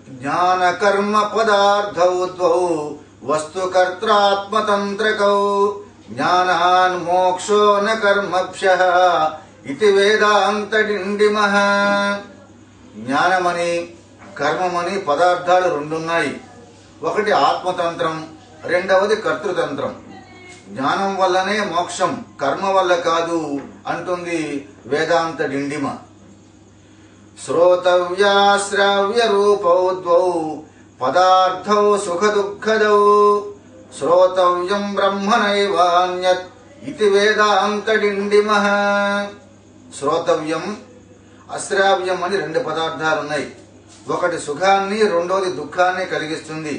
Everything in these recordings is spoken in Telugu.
జ్ఞాన కర్మ పదార్థౌ ద్వౌ వస్తుకర్త్రాత్మతంత్రకౌ జ్ఞానాన్ మోక్షో న కర్మభ్యః ఇతి వేదాంత డిండిమః. జ్ఞానమని కర్మమని పదార్థాలు రెండున్నాయి. ఒకటి ఆత్మతంత్రం, రెండవది కర్తృతంత్రం. జ్ఞానం వల్లనే మోక్షం, కర్మ వల్ల కాదు అంటుంది వేదాంత డిండిమ. శ్రోతవ్యాశ్రావ్య రూపౌ ద్వౌ పదార్థౌ సుఖ దుఃఖదౌ శ్రోతవ్యం బ్రహ్మనైవాన్యత్ ఇతి వేదాంత డిండిమః. శ్రోతవ్యం, అశ్రావ్యం అని రెండు పదార్థాలున్నాయి. ఒకటి సుఖాన్ని, రెండోది దుఃఖాన్ని కలిగిస్తుంది.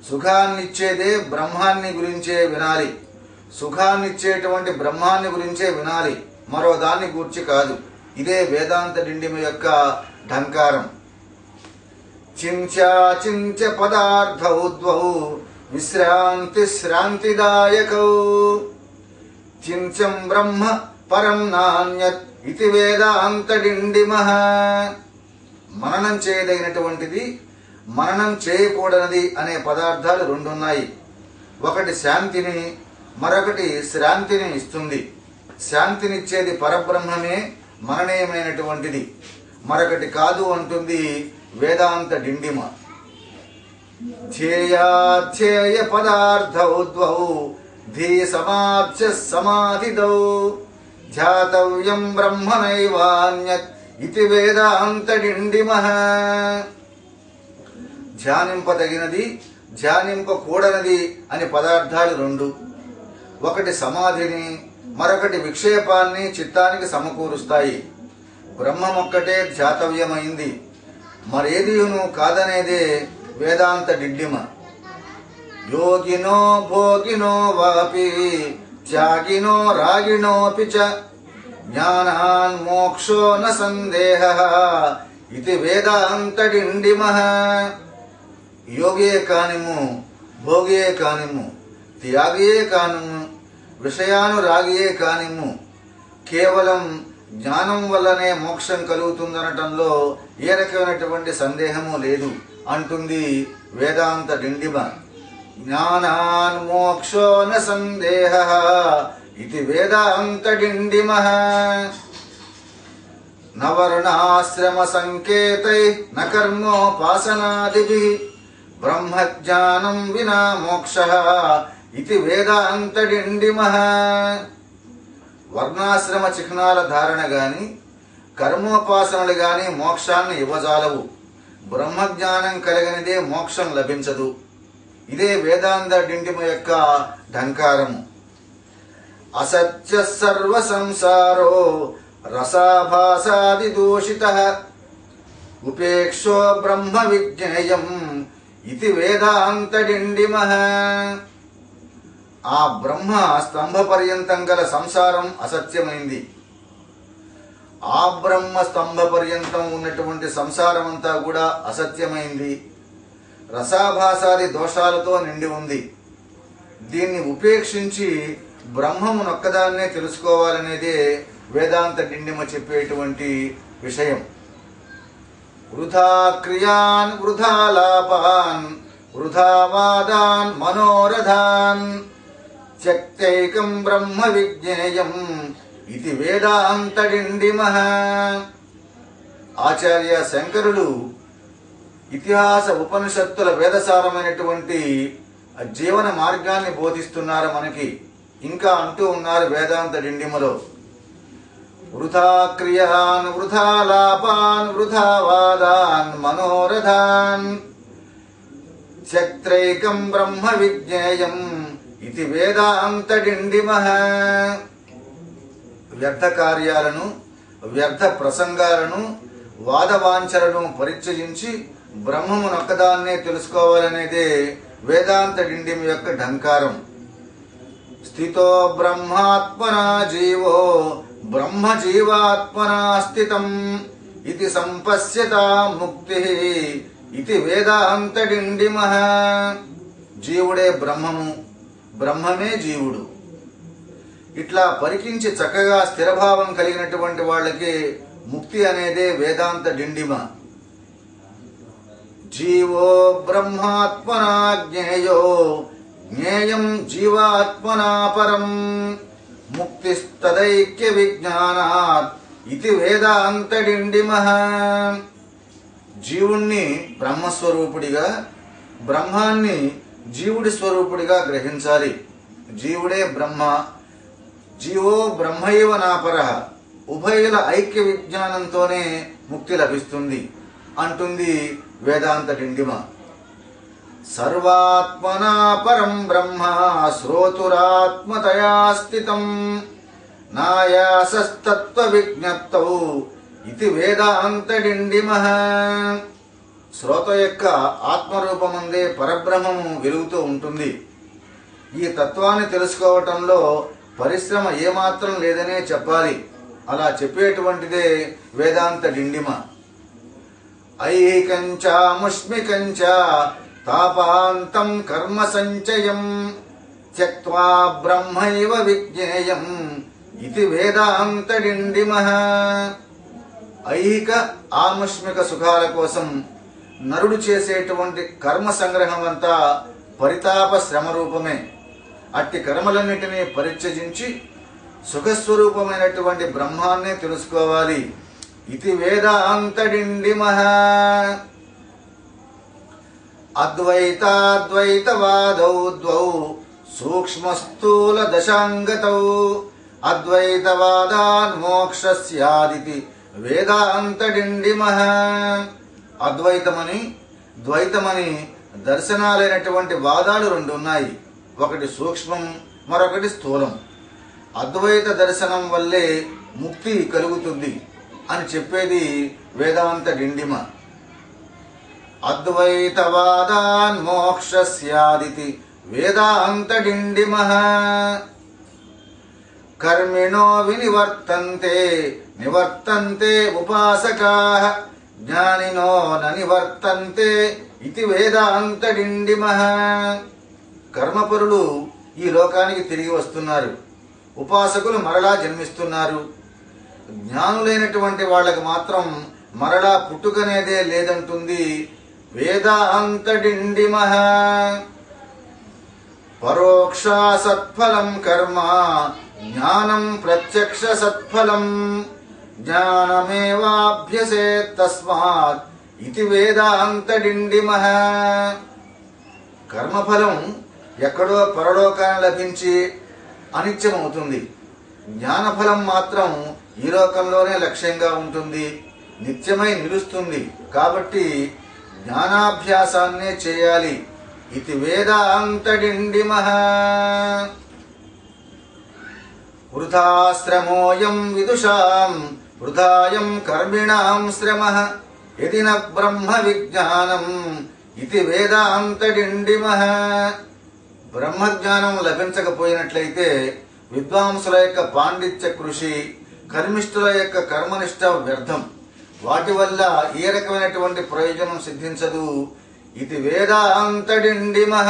సుఖాన్నిచ్చేదే బ్రహ్మాన్ని గురించే వినాలి, సుఖాన్నిచ్చేటువంటి బ్రహ్మాన్ని గురించే వినాలి, మరో దాన్ని గూర్చి కాదు. ఇదే వేదాంత డిండిమ యొక్క ఢంకారం. చింత్య పదార్థౌ ద్వౌ విశ్రాంతి శ్రాంతిదాయకౌ చింత్యం బ్రహ్మ పరం నాన్యత్ ఇతి వేదాంత డిండిమః. మననం చేయదగినటువంటిది, మననం చేయకూడనిది అనే పదార్థాలు రెండున్నాయి. ఒకటి శాంతిని, మరొకటి శ్రాంతిని ఇస్తుంది. శాంతినిచ్చేది పరబ్రహ్మమే, మననీయమైనటువంటిది. మరొకటి కాదు అంటుంది వేదాంత డిండిమ. ధ్యేయాధ్యేయ పదార్థౌ ద్వౌ ధీ సమాధ్య సమాధిదౌ ధ్యాతవ్యం బ్రహ్మనైవాన్యత్ ఇతి వేదాంత డిండిమః. ధ్యానింపదగినది, ధ్యానింపకూడనిది అని పదార్థాలు రెండు. ఒకటి సమాధిని, మరొకటి విక్షేపాన్ని చిత్తానికి సమకూరుస్తాయి. బ్రహ్మమొక్కటే ధ్యాతవ్యమైంది, మరేదియును కాదనేదే వేదాంత డిండిమ. యోగినో భోగినో వాపి త్యాగినో రాగిణోపి చ జ్ఞానాన్ మోక్షో న సందేహః ఇది వేదాంత డిండిమః. యోగియే కానిము, భోగియే కానిము, త్యాగియే కానిము, విషయానురాగియే కానిము, కేవలం జ్ఞానం వల్లనే మోక్షం కలుగుతుందనటంలో ఏ రకమైనటువంటి సందేహము లేదు అంటుంది వేదాంత డిండిమ. జ్ఞానాన్ మోక్షో న సందేహః ఇది వేదాంత డిండిమః. నవర్ణాశ్రమ సంకేతై న కర్మోపాసనాదిభిః బ్రహ్మజ్ఞానం వినా మోక్షః ఇది వేదాంత డిండిమః. వర్ణాశ్రమ చిహ్నాల ధారణ గాని, కర్మోపాసనలు గాని మోక్షాన్ని ఇవ్వజాలవు. బ్రహ్మజ్ఞానం కలిగినదే మోక్షం లభించదు. ఇదే వేదాంత డిండిమ యొక్క ఢంకారము. అసత్య సర్వ సంసారో రసాభాసాది దూషితః ఉపేక్షో బ్రహ్మ విజ్ఞేయం ఇది వేదాంత డిండిమః. ఆ బ్రహ్మ స్తంభ పర్యంతం గల సంసారం అసత్యమైంది. ఆ బ్రహ్మ స్తంభ పర్యంతం ఉన్నటువంటి సంసారం అంతా కూడా అసత్యమైంది. రసాభాసాది దోషాలతో నిండి ఉంది. దీన్ని ఉపేక్షించి బ్రహ్మమునొక్కదాన్నే తెలుసుకోవాలనేదే వేదాంత డిండిమ చెప్పేటువంటి విషయం. వృథా క్రియాన్ వృథా లాపాన్ వృథా వాదాన్ మనోరథాన్ త్యక్తైకం బ్రహ్మ విజ్ఞేయం ఇది వేదాంత డిండిమః. ఆచార్య శంకరులు ఇతిహాస ఉపనిషత్తుల వేదసారమైనటువంటి జీవన మార్గాన్ని బోధిస్తున్నారు మనకి. ఇంకా అంటూ ఉన్నారు వేదాంత డిండిమలో, వృథా క్రియాన్ వృథా లాపాన్ వృథా వాదాన్ మనోరథాన్ త్యక్తైకం బ్రహ్మ విజ్ఞేయం ఇది వేదాంత డిండిమః. వ్యర్థ కార్యాలను, వ్యర్థ ప్రసంగాలను, వాదవాంఛలను పరిత్యజించి బ్రహ్మమునొక్కదాన్నే తెలుసుకోవాలనేదే వేదాంత డిండిమ యొక్క ఢంకారం. స్థితో బ్రహ్మాత్మనా జీవో బ్రహ్మ జీవాత్మనా స్థితం ఇది సంపశ్యతా ముక్తి ఇది వేదాంత డిండిమః. జీవుడే బ్రహ్మము, బ్రహ్మమే జీవుడు. ఇట్లా పరికించి చక్కగా స్థిరభావం కలిగినటువంటి వాళ్ళకి ముక్తి అనేదే వేదాంత డిండిమ. జీవో బ్రహ్మాత్మనా జ్ఞేయో జ్ఞేయం జీవాత్మనా పరం ముక్తిస్తదైక్య విజ్ఞానాత్ ఇది వేదాంతడిండిమః. జీవుణ్ణి బ్రహ్మస్వరూపుడిగా, బ్రహ్మాన్ని జీవుడి స్వరూపుడిగా గ్రహించాలి. జీవుడే బ్రహ్మ, జీవో బ్రహ్మైవ నాపరః. ఉభయుల ఐక్య విజ్ఞానంతోనే ముక్తి లభిస్తుంది అంటుంది వేదాంత డిండిమ. సర్వాత్మనా పరం బ్రహ్మ శ్రోతురాత్మతయా స్థితం నాయాసస్తత్వ విజ్ఞప్తౌ ఇది వేదాంత డిండిమః. శ్రోత యొక్క ఆత్మరూపమందే పరబ్రహ్మము వెలుగుతూ ఉంటుంది. ఈ తత్వాన్ని తెలుసుకోవటంలో పరిశ్రమ ఏమాత్రం లేదనే చెప్పాలి. అలా చెప్పేటువంటిదే వేదాంత డిండిమ. ఐహికంచ ముష్మికంచ తాపాంతం కర్మ సంచయం త్యక్త్వా బ్రహ్మైవ విజ్ఞేయం ఇది వేదాంత డిండిమః. ఐహిక ఆముష్మిక సుఖాల కోసం నరుడు చేసేటువంటి కర్మ సంగ్రహం అంతా పరితాప శ్రమ రూపమే. అట్టి కర్మలన్నిటినీ పరిత్యజించి సుఖస్వరూపమైనటువంటి బ్రహ్మాన్నే తెలుసుకోవాలి. ఇది వేదాంత డిండిమః. అద్వైతాద్వైతవాదౌ ద్వౌ సూక్ష్మస్థూల దశాంగతౌ అద్వైతవాదాన్ మోక్షస్యాదితి వేదాంత డిండిమః. అద్వైతమని ద్వైతమని దర్శనాలైనటువంటి వాదాలు రెండు ఉన్నాయి. ఒకటి సూక్ష్మం, మరొకటి స్థూలం. అద్వైత దర్శనం వల్లే ముక్తి కలుగుతుంది అని చెప్పేది వేదాంత డిండిమ. అద్వైతవాదాన్ మోక్షస్యాదితి వేదాంత డిండిమః. కర్మిణో వినివర్తంతే నివర్తంతే ఉపాసకాః జ్ఞానినో న నివర్తంతే ఇది వేదాంత డిండిమః. కర్మపరులు ఈ లోకానికి తిరిగి వస్తున్నారు, ఉపాసకులు మరలా జన్మిస్తున్నారు. జ్ఞానులైనటువంటి వాళ్ళకి మాత్రం మరలా పుట్టుకనేదే లేదంటుంది వేదాంత డిండిమః. పరోక్ష సత్ఫలం కర్మ జ్ఞానం ప్రత్యక్ష సత్ఫలం జ్ఞానమేవాభ్యసేత్ తస్మాత్ ఇది వేదాంత డిండిమః. కర్మఫలం ఎక్కడో పరలోకాన్ని లభించి అనిత్యమవుతుంది. జ్ఞానఫలం మాత్రం ఈ లోకంలోనే లక్ష్యంగా ఉంటుంది, నిత్యమై నిలుస్తుంది. కాబట్టి జ్ఞానాభ్యాసాన్నే చేయాలి. ఇది వేదాంత డిండిమః. వృథాశ్రమోయం విదుషాం వృథాయం కర్మిణాం శ్రమః యది న బ్రహ్మ విజ్ఞానం ఇది వేదాంత డిండిమః. బ్రహ్మజ్ఞానం లభించకపోయినట్లయితే విద్వాంసుల యొక్క పాండిత్య కృషి, కర్మిష్ఠుల యొక్క కర్మనిష్ట వ్యర్థం. వాటి వల్ల ఏ రకమైనటువంటి ప్రయోజనం సిద్ధించదు. ఇది వేదాంత డిండిమః.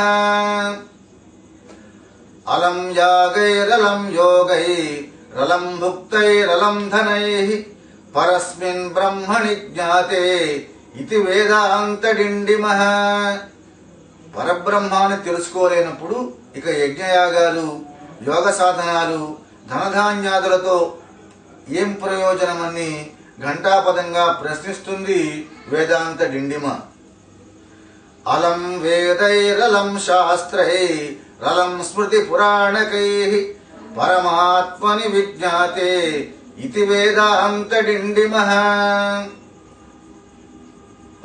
అలం యాగైరలం యోగై రలం భుక్తైరలం ధనై పరస్మిన్ బ్రహ్మణి జ్ఞాతే ఇది వేదాంత డిండిమః. పరబ్రహ్మాన్ని తెలుసుకోలేనప్పుడు ఇక యజ్ఞయాగాలు, యోగ సాధనాలు, ధనధాన్యాదులతో ఏం ప్రయోజనమని ఘంటాపదంగా ప్రశ్నిస్తుంది వేదాంత డిండిమ. అలం వేదైరలం శాస్త్రై రలం స్మృతి పురాణకై పరమాత్మని విజ్ఞాతే ఇది వేదాంత డిండిమః.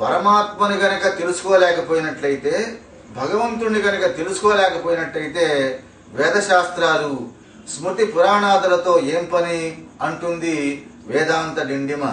పరమాత్మని గనక తెలుసుకోలేకపోయినట్లయితే, భగవంతుణ్ణి గనక తెలుసుకోలేకపోయినట్లయితే వేదశాస్త్రాలు, స్మృతి పురాణాదులతో ఏం పని అంటుంది వేదాంత డిండిమ.